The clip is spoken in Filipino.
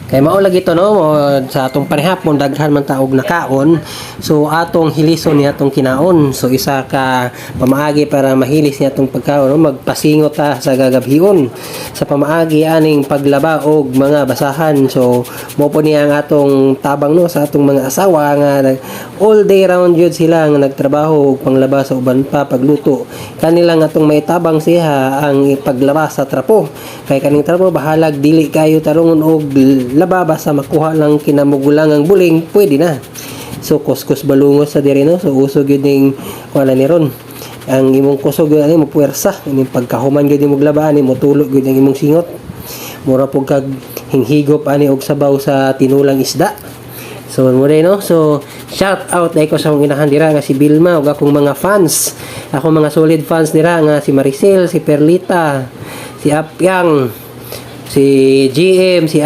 Kay mao lagi to no sa atong parehapon daghan man taog nakaon. So atong hilison niya atong kinaon. So isa ka pamaagi para mahilis niya atong pagkaon no magpasingot ta sa gagabhion. Sa pamaagi aning paglaba og mga basahan. So mo po niya ang atong tabang no sa atong mga asawa nga all day round jud sila nga nagtrabaho og panglaba sa uban pa pagluto. Kanilang atong may tabang siya ang paglaba sa trapo. Kay kaning trapo bahalag dili kayo tarungon og laba basta makuha lang kinamugulang ang buling pwede na. So kuskus balungos sa diri no. So usog yun ning wala ni ron ang imong kusog yun ani mo puwersa ining pagkahuman gyud imong laba ani mo tulog gyud ang imong singot mura pug kag hinghigop ani og sabaw sa tinulang isda. So mo no. So shout out na ko sa akong inahan dira nga si Bilma ug akong mga fans, akong mga solid fans dira nga si Maricel, si Perlita, si Apyang, si GM, si